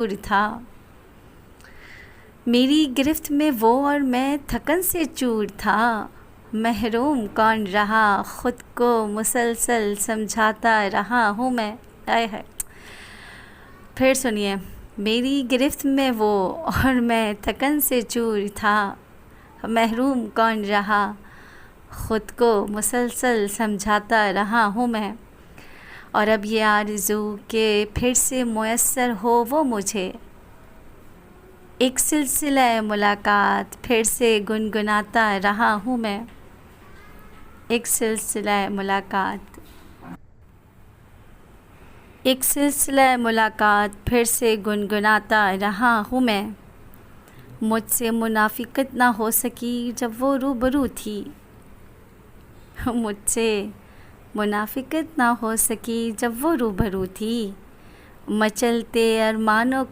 دور تھا، میری گرفت میں وہ اور میں تھکن سے چور تھا، محروم کون رہا خود کو مسلسل سمجھاتا رہا ہوں میں. آئے ہے پھر سنیے. میری گرفت میں وہ اور میں تھکن سے چور تھا، محروم کون رہا خود کو مسلسل سمجھاتا رہا ہوں میں. اور اب یہ آرزو کہ پھر سے میسر ہو وہ مجھے، ایک سلسلہ ملاقات پھر سے گنگناتا رہا ہوں میں. ایک سلسلہ ملاقات، ایک سلسلہ ملاقات پھر سے گنگناتا رہا ہوں میں. مجھ سے منافقت نہ ہو سکی جب وہ روبرو تھی، مجھ سے منافقت نہ ہو سکی جب وہ روبرو تھی. مچلتے ارمانوں